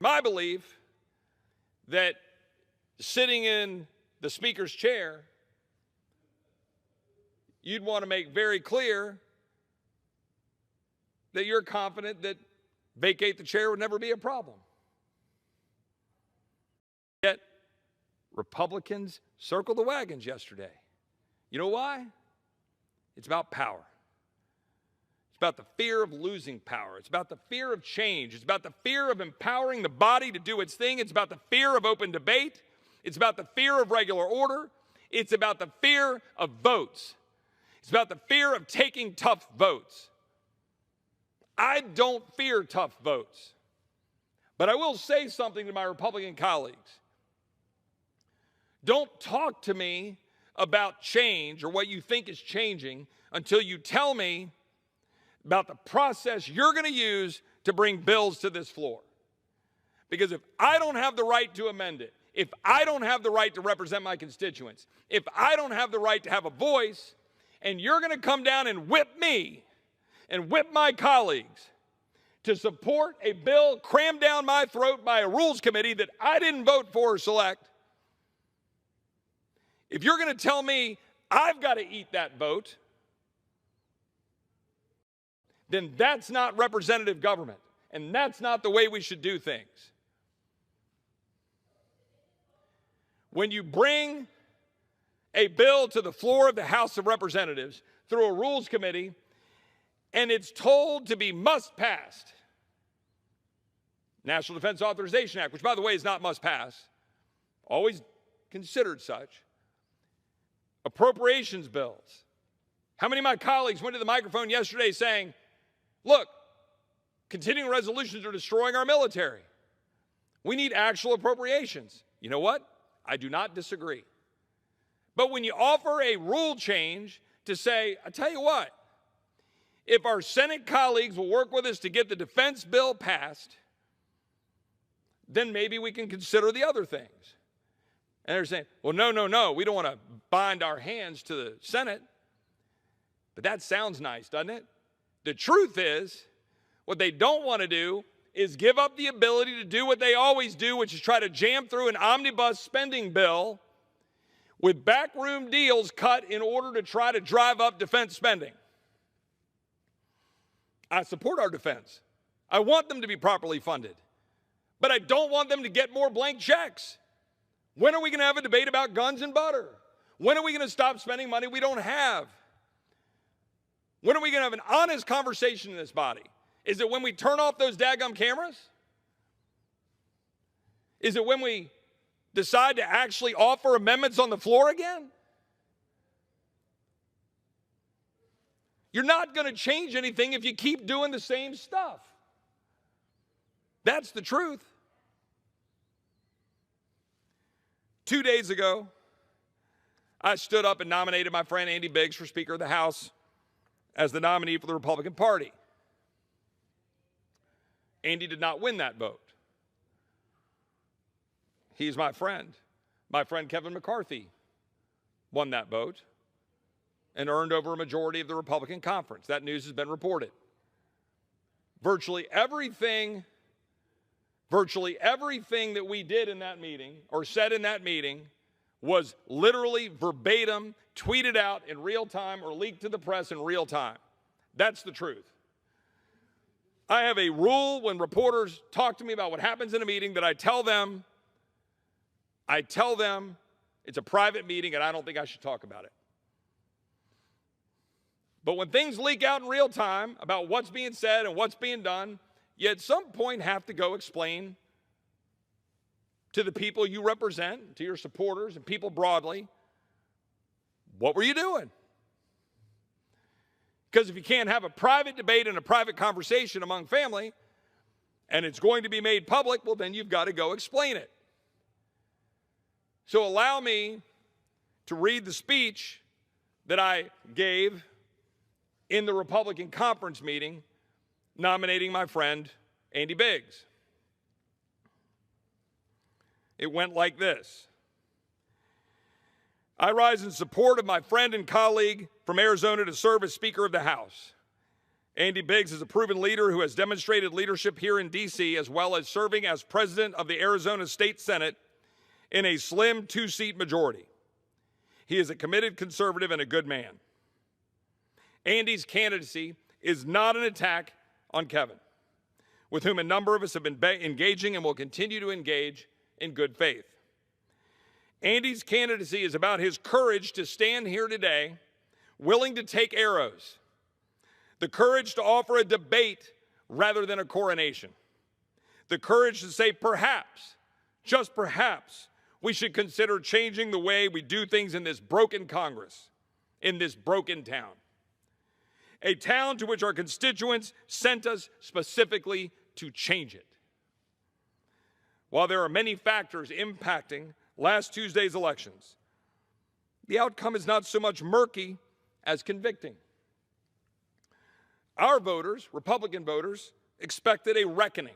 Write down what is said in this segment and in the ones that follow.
My belief that sitting in the Speaker's chair, you'd want to make very clear that you're confident that vacate the chair would never be a problem. Yet, Republicans circled the wagons yesterday. You know why? It's about power. It's about the fear of losing power. It's about the fear of change. It's about the fear of empowering the body to do its thing. It's about the fear of open debate. It's about the fear of regular order. It's about the fear of votes. It's about the fear of taking tough votes. I don't fear tough votes. But I will say something to my Republican colleagues. Don't talk to me about change or what you think is changing until you tell me about the process you're going to use to bring bills to this floor. Because if I don't have the right to amend it, if I don't have the right to represent my constituents, if I don't have the right to have a voice, and you're going to come down and whip me and whip my colleagues to support a bill crammed down my throat by a rules committee that I didn't vote for or select, if you're going to tell me I've got to eat that vote, then that's not representative government, and that's not the way we should do things. When you bring a bill to the floor of the House of Representatives through a rules committee, and it's told to be must passed, National Defense Authorization Act, which by the way is not must pass, always considered such, appropriations bills. How many of my colleagues went to the microphone yesterday saying, look, continuing resolutions are destroying our military. We need actual appropriations. You know what? I do not disagree. But when you offer a rule change to say, I tell you what, if our Senate colleagues will work with us to get the defense bill passed, then maybe we can consider the other things. And they're saying, well, no, we don't want to bind our hands to the Senate. But that sounds nice, doesn't it? The truth is, what they don't want to do is give up the ability to do what they always do, which is try to jam through an omnibus spending bill with backroom deals cut in order to try to drive up defense spending. I support our defense. I want them to be properly funded. But I don't want them to get more blank checks. When are we going to have a debate about guns and butter? When are we going to stop spending money we don't have? When are we going to have an honest conversation in this body? Is it when we turn off those daggum cameras? Is it when we decide to actually offer amendments on the floor again? You're not going to change anything if you keep doing the same stuff. That's the truth. 2 days ago, I stood up and nominated my friend Andy Biggs for Speaker of the House as the nominee for the Republican Party. Andy did not win that vote. He's my friend. My friend Kevin McCarthy won that vote and earned over a majority of the Republican conference. That news has been reported. Virtually everything that we did in that meeting or said in that meeting was literally verbatim tweeted out in real time or leaked to the press in real time. That's the truth. I have a rule when reporters talk to me about what happens in a meeting that I tell them it's a private meeting and I don't think I should talk about it. But when things leak out in real time about what's being said and what's being done, you at some point have to go explain to the people you represent, to your supporters and people broadly, what were you doing? Because if you can't have a private debate and a private conversation among family, and it's going to be made public, well, then you've got to go explain it. So allow me to read the speech that I gave in the Republican conference meeting nominating my friend Andy Biggs. It went like this. I rise in support of my friend and colleague from Arizona to serve as Speaker of the House. Andy Biggs is a proven leader who has demonstrated leadership here in D.C. as well as serving as president of the Arizona State Senate in a slim two-seat majority. He is a committed conservative and a good man. Andy's candidacy is not an attack on Kevin, with whom a number of us have been engaging and will continue to engage in good faith. Andy's candidacy is about his courage to stand here today, willing to take arrows, the courage to offer a debate rather than a coronation, the courage to say perhaps, just perhaps, we should consider changing the way we do things in this broken Congress, in this broken town. A town to which our constituents sent us specifically to change it. While there are many factors impacting last Tuesday's elections, the outcome is not so much murky as convicting. Our voters, Republican voters, expected a reckoning.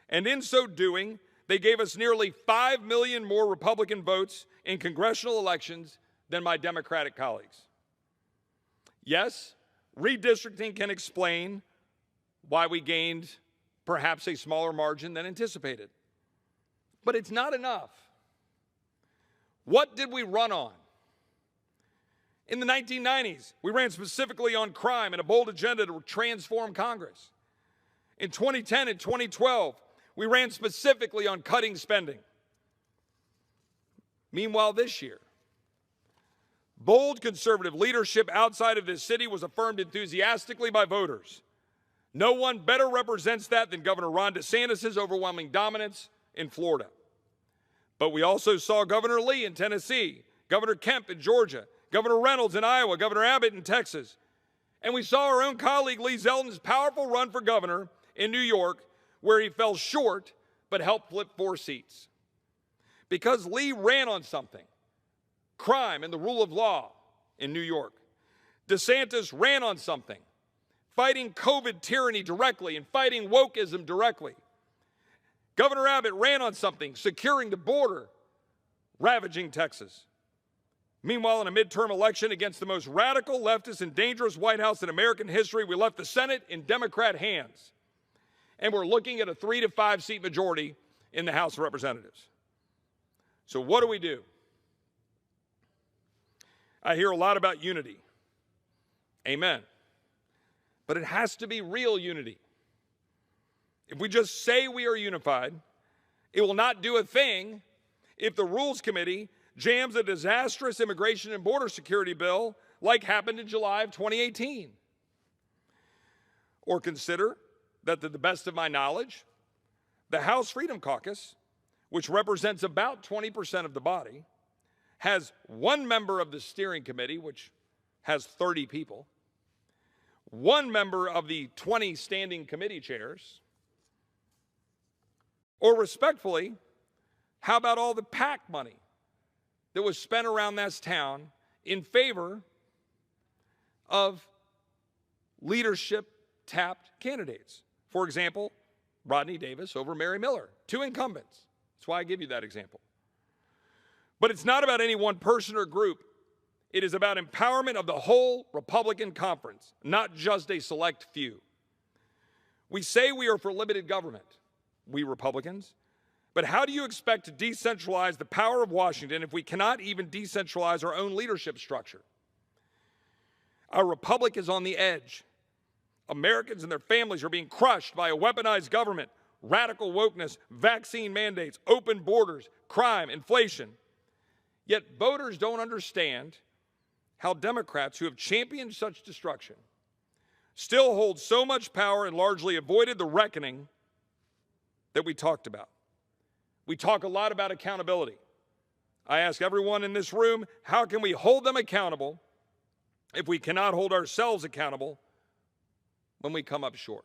And in so doing, they gave us nearly 5 million more Republican votes in congressional elections than my Democratic colleagues. Yes, redistricting can explain why we gained perhaps a smaller margin than anticipated. But it's not enough. What did we run on? In the 1990s, we ran specifically on crime and a bold agenda to transform Congress. In 2010 and 2012, we ran specifically on cutting spending. Meanwhile, this year, bold conservative leadership outside of this city was affirmed enthusiastically by voters. No one better represents that than Governor Ron DeSantis' overwhelming dominance in Florida. But we also saw Governor Lee in Tennessee, Governor Kemp in Georgia, Governor Reynolds in Iowa, Governor Abbott in Texas. And we saw our own colleague Lee Zeldin's powerful run for governor in New York, where he fell short but helped flip 4 seats. Because Lee ran on something, crime and the rule of law in New York. DeSantis ran on something, fighting COVID tyranny directly and fighting wokeism directly. Governor Abbott ran on something, securing the border, ravaging Texas. Meanwhile, in a midterm election against the most radical, leftist, and dangerous White House in American history, we left the Senate in Democrat hands. And we're looking at a 3 to 5 seat majority in the House of Representatives. So what do? I hear a lot about unity. Amen. But it has to be real unity. If we just say we are unified, it will not do a thing if the Rules Committee jams a disastrous immigration and border security bill like happened in July of 2018. Or consider that, to the best of my knowledge, the House Freedom Caucus, which represents about 20% of the body, has 1 member of the steering committee, which has 30 people, 1 member of the 20 standing committee chairs. Or respectfully, how about all the PAC money that was spent around this town in favor of leadership-tapped candidates? For example, Rodney Davis over Mary Miller, 2 incumbents. That's why I give you that example. But it's not about any one person or group. It is about empowerment of the whole Republican conference, not just a select few. We say we are for limited government, we Republicans, but how do you expect to decentralize the power of Washington if we cannot even decentralize our own leadership structure? Our republic is on the edge. Americans and their families are being crushed by a weaponized government, radical wokeness, vaccine mandates, open borders, crime, inflation. Yet voters don't understand how Democrats who have championed such destruction still hold so much power and largely avoided the reckoning that we talked about. We talk a lot about accountability. I ask everyone in this room, how can we hold them accountable if we cannot hold ourselves accountable when we come up short?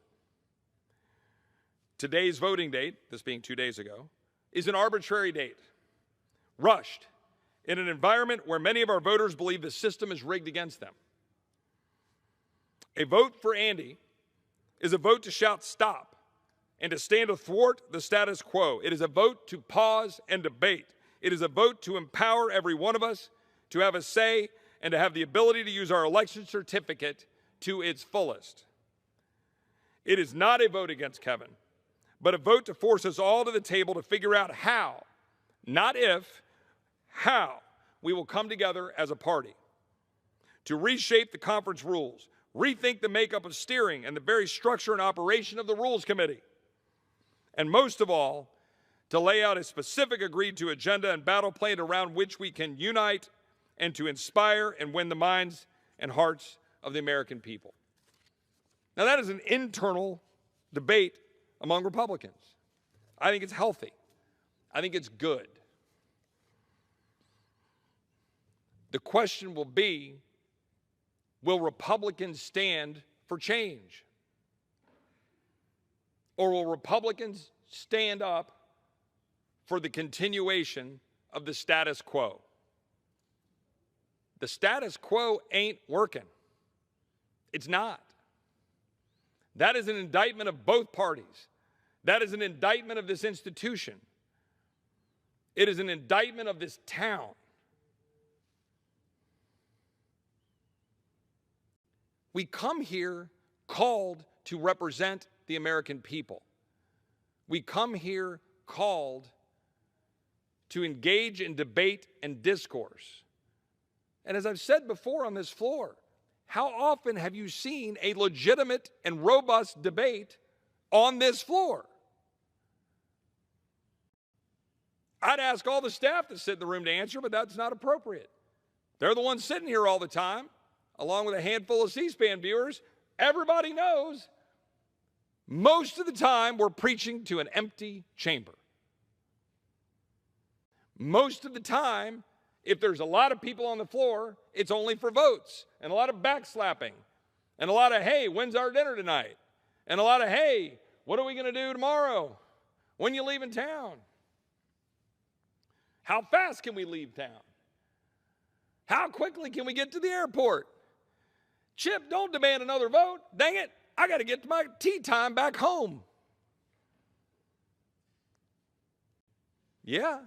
Today's voting date, this being 2 days ago, is an arbitrary date, rushed, in an environment where many of our voters believe the system is rigged against them. A vote for Andy is a vote to shout stop and to stand athwart the status quo. It is a vote to pause and debate. It is a vote to empower every one of us to have a say and to have the ability to use our election certificate to its fullest. It is not a vote against Kevin, but a vote to force us all to the table to figure out how, not if, how we will come together as a party to reshape the conference rules, rethink the makeup of steering and the very structure and operation of the Rules Committee, and most of all, to lay out a specific agreed-to agenda and battle plan around which we can unite and to inspire and win the minds and hearts of the American people. Now, that is an internal debate among Republicans. I think it's healthy. I think it's good. The question will be, will Republicans stand for change? Or will Republicans stand up for the continuation of the status quo? The status quo ain't working. It's not. That is an indictment of both parties. That is an indictment of this institution. It is an indictment of this town. We come here called to represent the American people. We come here called to engage in debate and discourse. And as I've said before on this floor, how often have you seen a legitimate and robust debate on this floor? I'd ask all the staff to sit in the room to answer, but that's not appropriate. They're the ones sitting here all the time, along with a handful of C-SPAN viewers. Everybody knows most of the time we're preaching to an empty chamber. Most of the time, if there's a lot of people on the floor, it's only for votes, and a lot of backslapping, and a lot of, hey, when's our dinner tonight? And a lot of, hey, what are we going to do tomorrow? When you leaving town? How fast can we leave town? How quickly can we get to the airport? Chip, don't demand another vote. Dang it, I got to get to my tea time back home. Yeah.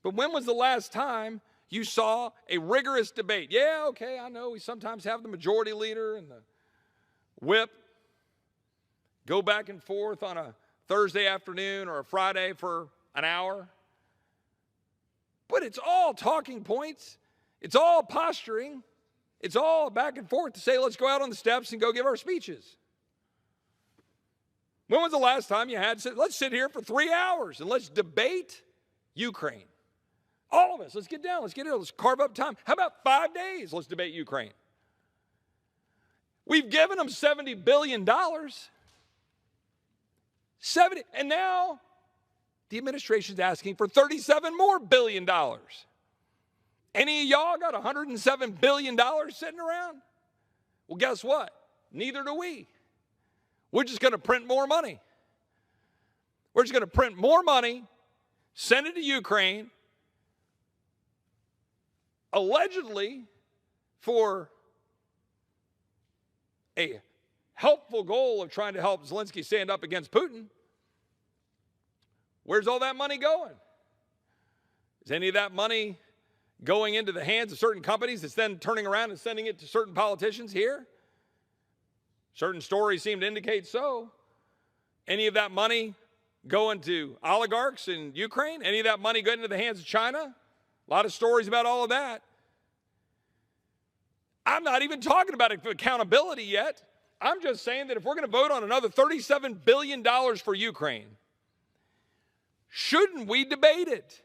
But when was the last time you saw a rigorous debate? Yeah, okay, I know we sometimes have the majority leader and the whip go back and forth on a Thursday afternoon or a Friday for an hour. But it's all talking points. It's all posturing. It's all back and forth to say, let's go out on the steps and go give our speeches. When was the last time you had, let's sit here for 3 hours and let's debate Ukraine? All of us, let's get down, let's carve up time. How about 5 days? Let's debate Ukraine. We've given them $70 billion. 70, and now the administration's asking for $37 more billion. Any of y'all got $107 billion sitting around? Well, guess what? Neither do we. We're just going to print more money. We're just going to print more money, send it to Ukraine, allegedly for a helpful goal of trying to help Zelensky stand up against Putin. Where's all that money going? Is any of that money going into the hands of certain companies that's then turning around and sending it to certain politicians here? Certain stories seem to indicate so. Any of that money going to oligarchs in Ukraine? Any of that money going into the hands of China? A lot of stories about all of that. I'm not even talking about accountability yet. I'm just saying that if we're going to vote on another $37 billion for Ukraine, shouldn't we debate it?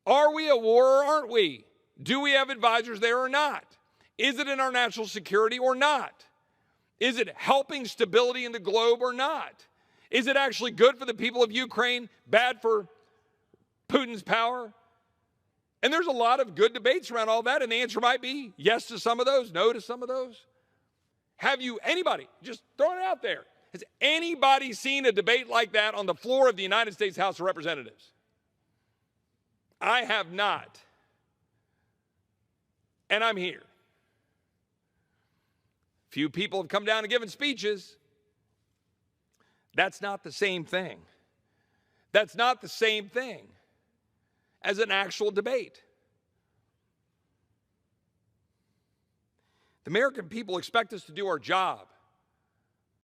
Are we at war or aren't we? Do we have advisors there or not? Is it in our national security or not? Is it helping stability in the globe or not? Is it actually good for the people of Ukraine, bad for Putin's power? And there's a lot of good debates around all that, and the answer might be yes to some of those, no to some of those. Have you, anybody, just throwing it out there, has anybody seen a debate like that on the floor of the United States House of Representatives? I have not. And I'm here. Few people have come down and given speeches. That's not the same thing. That's not the same thing as an actual debate. The American people expect us to do our job.